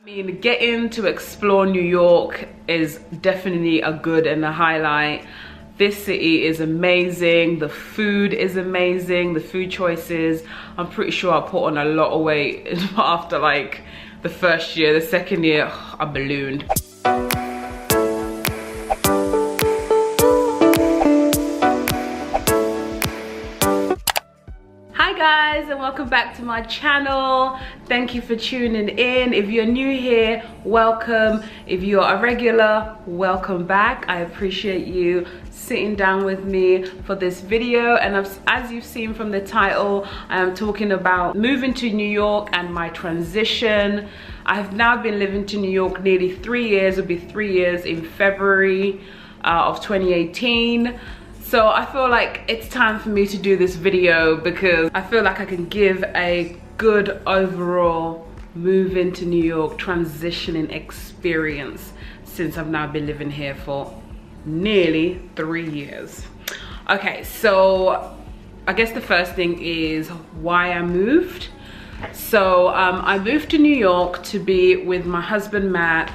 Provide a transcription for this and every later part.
I mean, getting to explore New York is definitely a good and a highlight. This city is amazing, the food is amazing, the food choices. I'm pretty sure I put on a lot of weight after like the first year. The second year, I ballooned. Hi guys, and welcome back to my channel. Thank you for tuning in. If you're new here, welcome. If you're a regular, welcome back. I appreciate you sitting down with me for this video. And as you've seen from the title, I am talking about moving to New York and my transition. I've now been living to New York nearly 3 years. It'll be 3 years in February of 2018. So I feel like it's time for me to do this video because I feel like I can give a good overall move into New York transitioning experience since I've now been living here for nearly 3 years. Okay, so I guess the first thing is why I moved. So I moved to New York to be with my husband Matt.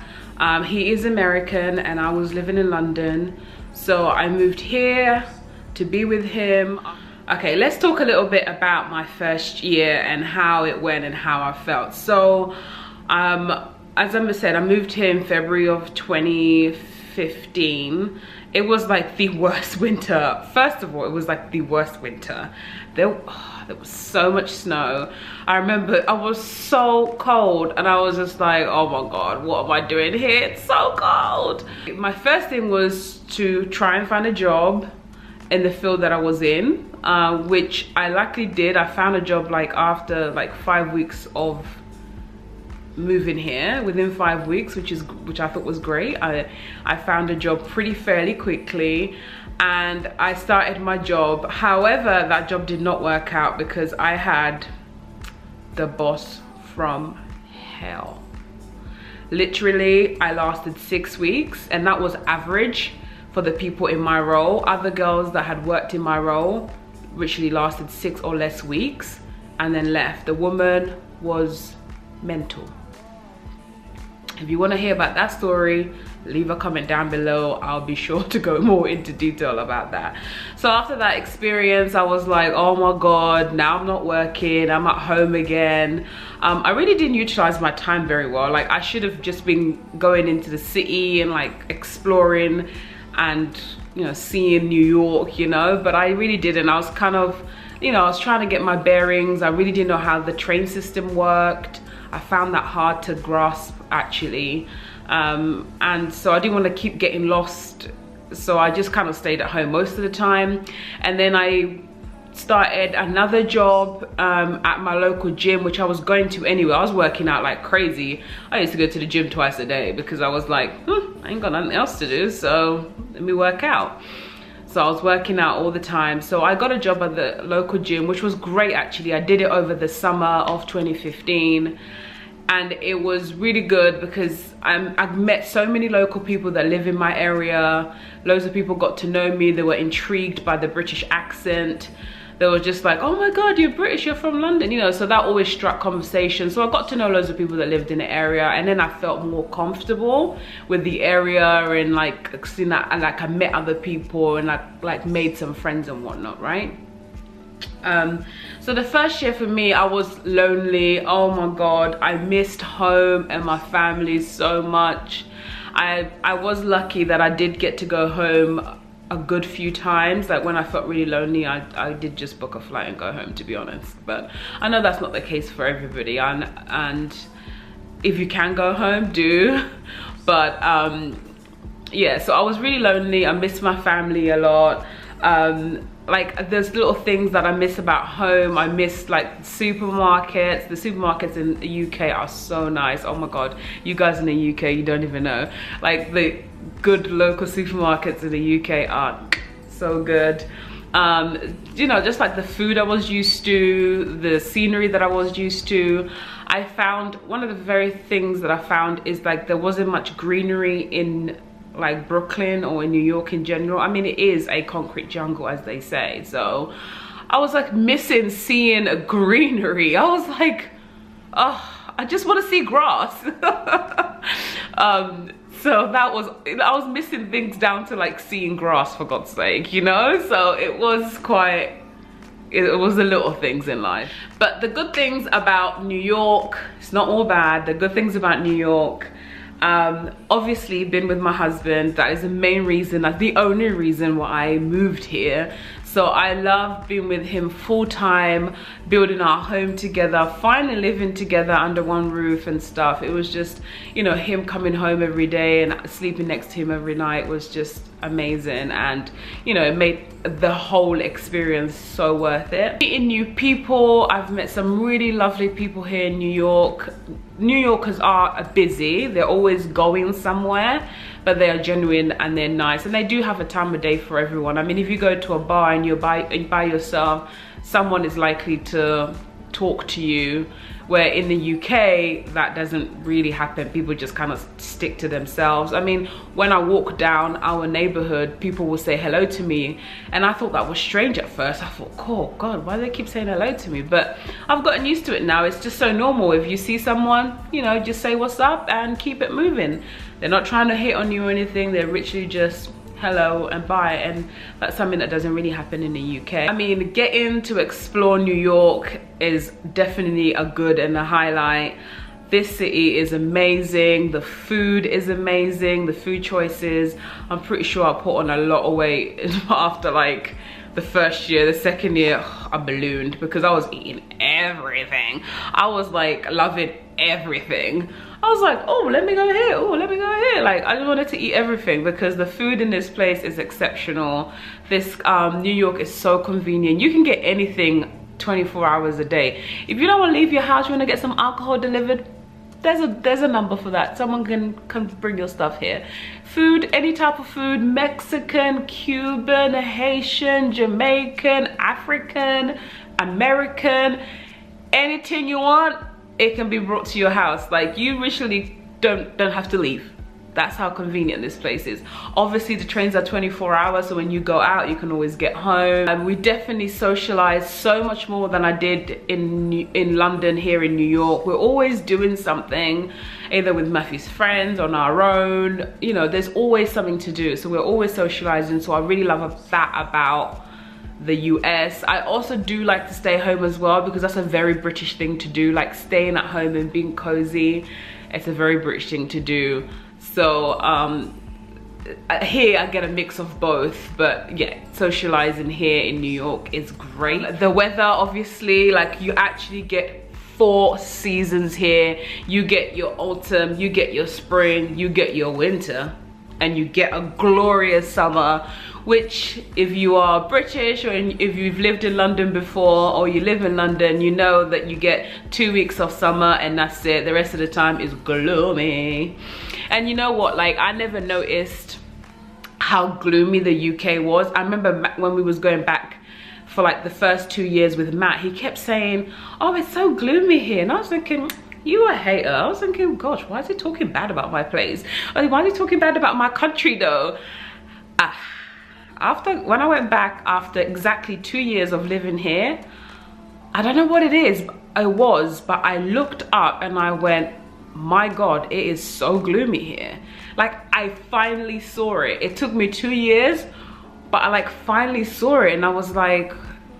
He is American and I was living in London. So I moved here to be with him. Okay, let's talk a little bit about my first year and how it went and how I felt. So as Emma said, I moved here in February of 2015. It was like the worst winter. First of all, it was like the worst winter. There was so much snow. I remember I was so cold and I was just like, oh my God, what am I doing here? It's so cold. My first thing was to try and find a job in the field that I was in, which I luckily did. I found a job like after like 5 weeks of moving here, within 5 weeks, which I thought was great. I found a job pretty fairly quickly and I started my job. However, that job did not work out because I had the boss from hell. Literally, I lasted 6 weeks and that was average for the people in my role. Other girls that had worked in my role literally lasted 6 or less weeks and then left. The woman was mental. If you want to hear about that story, leave a comment down below. I'll be sure to go more into detail about that. So after that experience, I was like, oh my God, now I'm not working, I'm at home again. I really didn't utilize my time very well. Like I should have just been going into the city and like exploring and, you know, seeing New York, you know, but I really didn't. I was kind of, you know, I was trying to get my bearings. I really didn't know how the train system worked. I found that hard to grasp actually. And so I didn't want to keep getting lost. So I just kind of stayed at home most of the time. And then I started another job at my local gym, which I was going to anyway. I was working out like crazy. I used to go to the gym twice a day because I was like, I ain't got nothing else to do, so let me work out. So I was working out all the time. So I got a job at the local gym, which was great actually. I did it over the summer of 2015. And it was really good because I've met so many local people that live in my area. Loads of people got to know me. They were intrigued by the British accent. They were just like, oh my God, you're British, you're from London, you know, so that always struck conversation. So I got to know loads of people that lived in the area and then I felt more comfortable with the area and like, you know, and like I met other people and like made some friends and whatnot, right? So the first year for me, I was lonely. Oh my God, I missed home and my family so much. I was lucky that I did get to go home a good few times. Like when I felt really lonely, I did just book a flight and go home, to be honest. But I know that's not the case for everybody, and if you can go home, do. But yeah, so I was really lonely. I missed my family a lot. Like there's little things that I miss about home. I miss like supermarkets. The supermarkets in the UK are so nice. Oh my God, you guys in the UK, you don't even know. Like the good local supermarkets in the UK are so good. You know, just like the food I was used to, the scenery that I was used to. I found one of the very things that I found is like there wasn't much greenery in like Brooklyn or in New York in general. I mean, it is a concrete jungle, as they say. So I was like missing seeing greenery. I was like, oh, I just want to see grass. So that was, I was missing things down to like seeing grass, for God's sake, you know? So it was quite, it was the little things in life. But the good things about New York, it's not all bad. The good things about New York, obviously been with my husband. That is the main reason, that's the only reason why I moved here. So I love being with him full time, building our home together, finally living together under one roof and stuff. It was just, you know, him coming home every day and sleeping next to him every night was just amazing. And, you know, it made the whole experience so worth it. Meeting new people, I've met some really lovely people here in New York. New Yorkers are busy, they're always going somewhere, but they are genuine and they're nice, and they do have a time of day for everyone. I mean, if you go to a bar and you're by yourself, someone is likely to talk to you, where in the UK that doesn't really happen. People just kind of stick to themselves. I mean, when I walk down our neighborhood, people will say hello to me, and I thought that was strange at first. I thought, oh God, why do they keep saying hello to me? But I've gotten used to it now. It's just so normal. If you see someone, you know, just say what's up and keep it moving. They're not trying to hit on you or anything. They're literally just hello and bye, and that's something that doesn't really happen in the UK. I mean, getting to explore New York is definitely a good and a highlight. This city is amazing, the food is amazing, the food choices. I'm pretty sure I put on a lot of weight after like the first year. The second year, I ballooned because I was eating everything. I was like loving everything. I was like, oh, let me go here, oh, let me go here. Like, I just wanted to eat everything because the food in this place is exceptional. This New York is so convenient. You can get anything 24 hours a day. If you don't want to leave your house, you want to get some alcohol delivered, there's a number for that. Someone can bring your stuff here. Food, any type of food, Mexican, Cuban, Haitian, Jamaican, African, American, anything you want, it can be brought to your house. Like, you literally don't have to leave. That's how convenient this place is. Obviously the trains are 24 hours, so when you go out you can always get home. And we definitely socialize so much more than I did in London. Here in New York, we're always doing something, either with Matthew's friends, on our own, you know, there's always something to do, so we're always socializing. So I really love that about the US. I also do like to stay home as well, because that's a very British thing to do, like staying at home and being cozy. It's a very British thing to do. So here I get a mix of both, but yeah, socializing here in New York is great. The weather, obviously, like, you actually get 4 seasons here. You get your autumn, you get your spring, you get your winter, and you get a glorious summer, which, if you are British or if you've lived in London before, or you live in London, you know that you get 2 weeks of summer and that's it. The rest of the time is gloomy. And you know what, like, I never noticed how gloomy the UK was. I remember when we was going back for like the first 2 years with Matt, he kept saying, oh, it's so gloomy here. And I was thinking, you a hater. I was thinking, gosh, why is he talking bad about my place? Why is he talking bad about my country though? When I went back after exactly 2 years of living here, I don't know what it is, but I looked up and I went, my God, it is so gloomy here. Like, I finally saw it. It took me 2 years, but I like finally saw it, and I was like,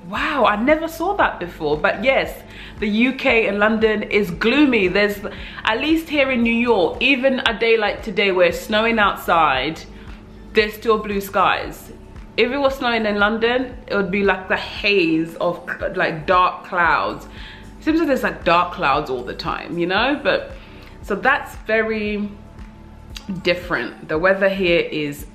wow, I never saw that before. But yes, the UK and London is gloomy. There's, at least here in New York, even a day like today where it's snowing outside, there's still blue skies. If it was snowing in London, it would be like the haze of like dark clouds. It seems like there's like dark clouds all the time, you know? But so that's very different. The weather here is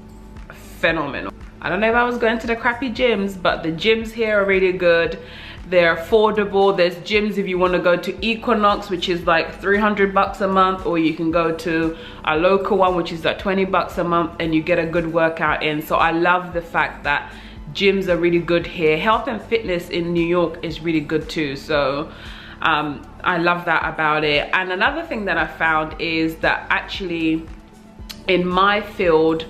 phenomenal. I don't know if I was going to the crappy gyms, but the gyms here are really good. They're affordable. There's gyms if you want to go to Equinox, which is like 300 bucks a month, or you can go to a local one, which is like 20 bucks a month, and you get a good workout in. So I love the fact that gyms are really good here. Health and fitness in New York is really good too. So I love that about it. And another thing that I found is that actually in my field,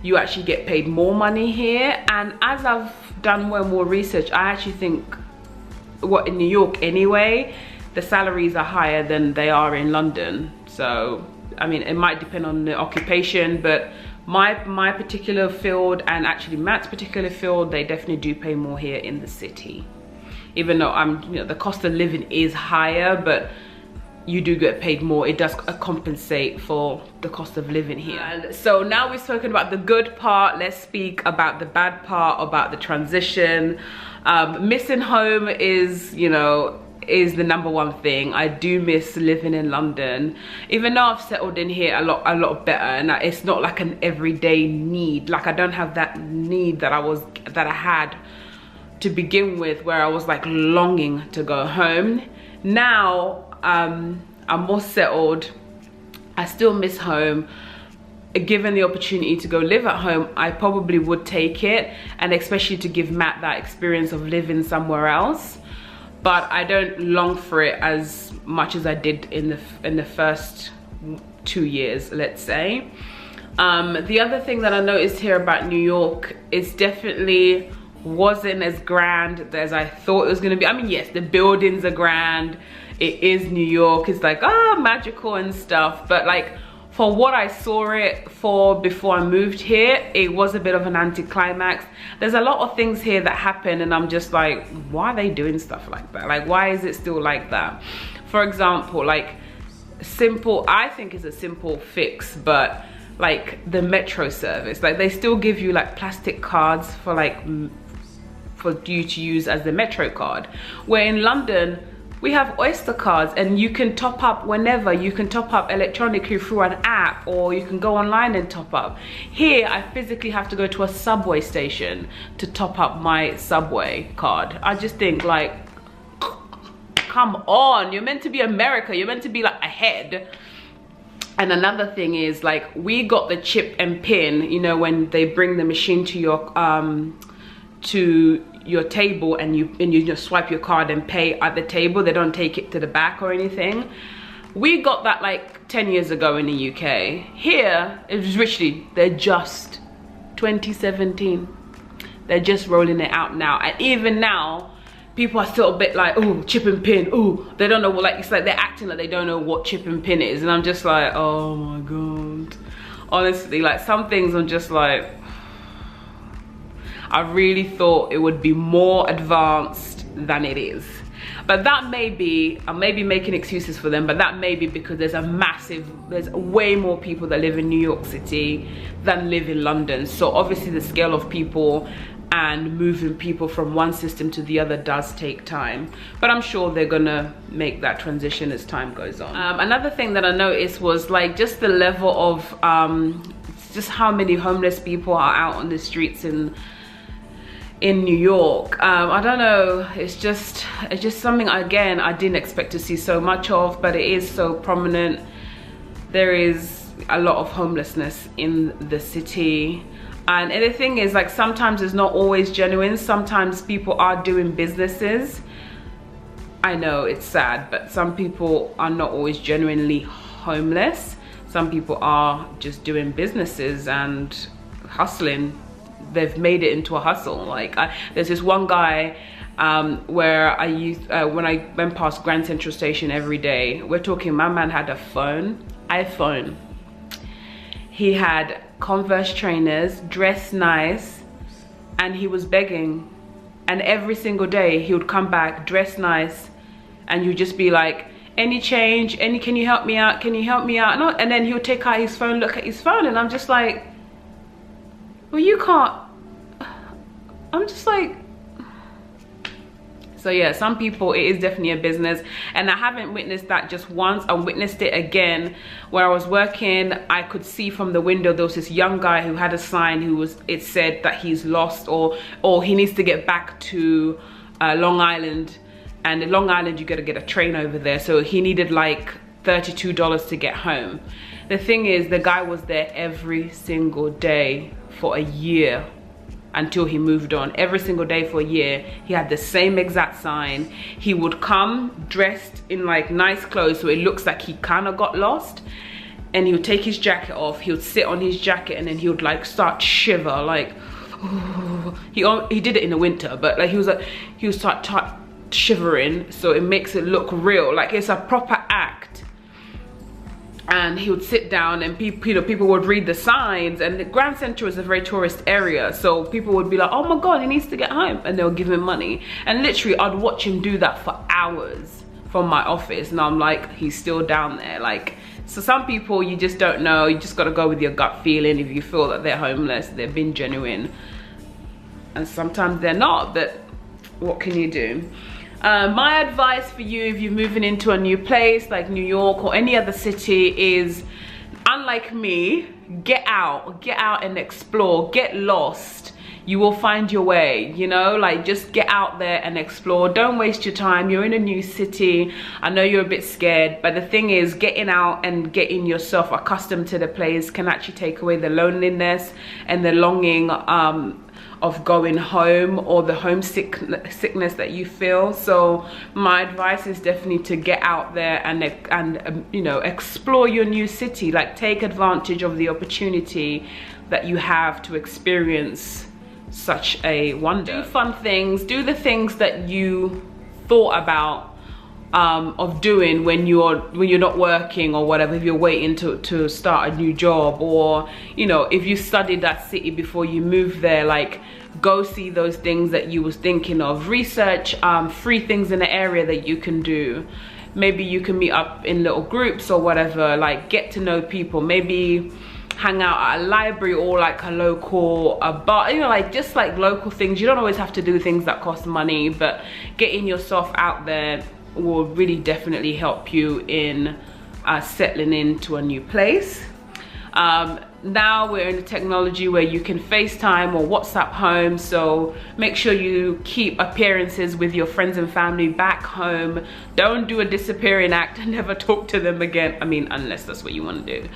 you actually get paid more money here. And as I've done more and more research, I actually think, in New York anyway, the salaries are higher than they are in London. So I mean, it might depend on the occupation, but my particular field, and actually Matt's particular field, they definitely do pay more here in the city. Even though the cost of living is higher, but you do get paid more. It does compensate for the cost of living here. And so now we've spoken about the good part, let's speak about the bad part, about the transition. Missing home is, is the number one thing. I do miss living in London, even though I've settled in here a lot better, and it's not like an everyday need. Like, I don't have that need that I had to begin with, where I was like longing to go home. Now I'm more settled. I still miss home. Given the opportunity to go live at home, I probably would take it, and especially to give Matt that experience of living somewhere else. But I don't long for it as much as I did in the first 2 years, let's say. The other thing that I noticed here about New York is definitely wasn't as grand as I thought it was gonna be. I mean, yes, the buildings are grand. It is New York. It's like, magical and stuff. But like, for what I saw it for before I moved here, it was a bit of an anticlimax. There's a lot of things here that happen, and I'm just like, why are they doing stuff like that? Like, why is it still like that? For example, like, I think it's a simple fix, but like the metro service, like they still give you like plastic cards for you to use as the metro card. Where in London, we have Oyster cards, and you can top up whenever. You can top up electronically through an app, or you can go online and top up. Here, I physically have to go to a subway station to top up my subway card. I just think, like, come on, you're meant to be America. You're meant to be like ahead. And another thing is, like, we got the chip and pin, when they bring the machine to your table, and you just swipe your card and pay at the table. They don't take it to the back or anything. We got that like 10 years ago in the UK. Here, it was literally, they're just 2017. They're just rolling it out now. And even now, people are still a bit like, oh, chip and pin, oh, they don't know what, like, it's like they're acting like they don't know what chip and pin is. And I'm just like, oh my God. Honestly, like, some things I'm just like, I really thought it would be more advanced than it is. But that may be, I may be making excuses for them, but that may be because there's way more people that live in New York City than live in London. So obviously the scale of people and moving people from one system to the other does take time. But I'm sure they're gonna make that transition as time goes on. Another thing that I noticed was like just the level of, just how many homeless people are out on the streets in New York. I don't know, it's just something, again, I didn't expect to see so much of, but it is so prominent. There is a lot of homelessness in the city. And the thing is, like, sometimes it's not always genuine. Sometimes people are doing businesses. I know it's sad, but some people are not always genuinely homeless. Some people are just doing businesses and hustling. They've made it into a hustle. Like, there's this one guy where I used, when I went past Grand Central Station every day, we're talking, my man had a iPhone. He had Converse trainers, dressed nice, and he was begging. And every single day he would come back dressed nice, and you'd just be like, any change, can you help me out, can you help me out? And then he would take out his phone, look at his phone, and I'm just like, well, you can't. I'm just like, so yeah, some people, it is definitely a business. And I haven't witnessed that just once. I witnessed it again where I was working. I could see from the window there was this young guy who had a sign it said that he's lost, or he needs to get back to Long Island. And in Long Island, you gotta get a train over there. So he needed like $32 to get home. The thing is, the guy was there every single day for a year until he moved on. Every single day for a year, he had the same exact sign. He would come dressed in like nice clothes, so it looks like he kind of got lost, and he would take his jacket off, he would sit on his jacket, and then he would like start shiver, like, he did it in the winter, but like he would start shivering, so it makes it look real, like it's a proper act. And he would sit down and people would read the signs, and the Grand Central is a very tourist area, so people would be like, oh my god, he needs to get home, and they'll give him money. And literally I'd watch him do that for hours from my office, and I'm like, he's still down there. Like, so some people you just don't know, you just got to go with your gut feeling. If you feel that they're homeless, they're being genuine, and sometimes they're not, but what can you do? My advice for you if you're moving into a new place like New York or any other city is, unlike me, get out and explore, get lost. You will find your way, you know, like just get out there and explore. Don't waste your time. You're in a new city. I know you're a bit scared, but the thing is, getting out and getting yourself accustomed to the place can actually take away the loneliness and the longing of going home, or the homesickness that you feel. So my advice is definitely to get out there and you know, explore your new city. Like, take advantage of the opportunity that you have to experience such a wonder. Do fun things, do the things that you thought about of doing when you're not working or whatever, if you're waiting to start a new job, or you know, if you studied that city before you moved there, like go see those things that you was thinking of. Research free things in the area that you can do. Maybe you can meet up in little groups or whatever, like get to know people. Maybe hang out at a library or like a local bar, you know, like just like local things. You don't always have to do things that cost money, but getting yourself out there will really definitely help you in settling into a new place. Now we're in a technology where you can FaceTime or WhatsApp home, so make sure you keep appearances with your friends and family back home. Don't do a disappearing act and never talk to them again. I mean, unless that's what you want to do.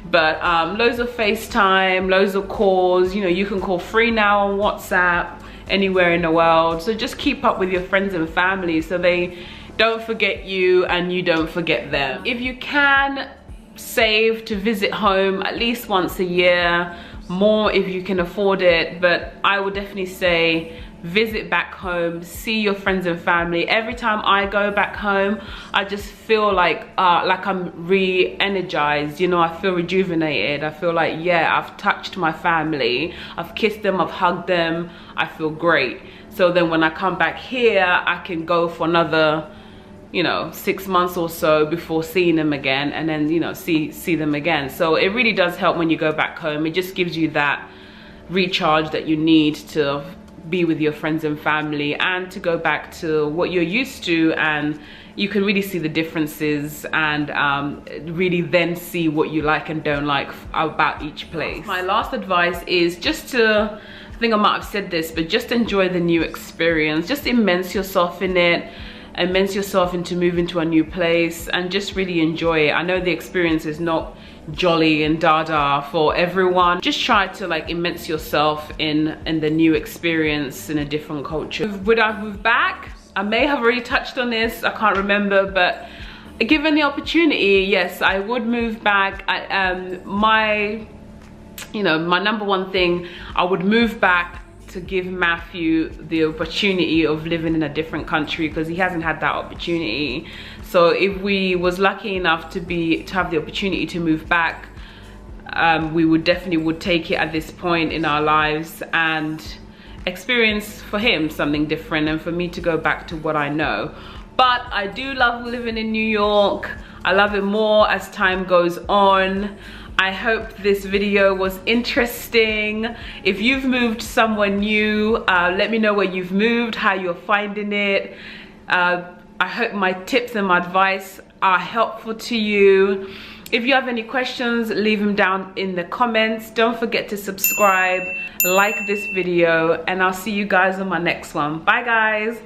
But loads of FaceTime, loads of calls. You know, you can call free now on WhatsApp anywhere in the world. So just keep up with your friends and family so they don't forget you and you don't forget them. If you can, save to visit home at least once a year, more if you can afford it, but I would definitely say visit back home, see your friends and family. Every time I go back home, I just feel like I'm re-energized, you know, I feel rejuvenated. I feel like, yeah, I've touched my family, I've kissed them, I've hugged them, I feel great. So then when I come back here, I can go for another, you know, 6 months or so before seeing them again, and then, you know, see them again. So it really does help when you go back home. It just gives you that recharge that you need to be with your friends and family and to go back to what you're used to, and you can really see the differences and really then see what you like and don't like about each place. My last advice is just to, I think I might have said this, but just enjoy the new experience. Just immerse yourself in it, immerse yourself into moving to a new place, and just really enjoy it. I know the experience is not jolly and dada for everyone. Just try to like immerse yourself in the new experience in a different culture. Would I move back? I may have already touched on this, I can't remember, but given the opportunity, yes, I would move back. My number one thing, I would move back to give Matthew the opportunity of living in a different country, because he hasn't had that opportunity. So if we was lucky enough to have the opportunity to move back, we would definitely take it at this point in our lives and experience for him something different, and for me to go back to what I know. But I do love living in New York. I love it more as time goes on. I hope this video was interesting. If you've moved somewhere new, let me know where you've moved, how you're finding it. I hope my tips and my advice are helpful to you. If you have any questions, leave them down in the comments. Don't forget to subscribe, like this video, and I'll see you guys on my next one. Bye guys.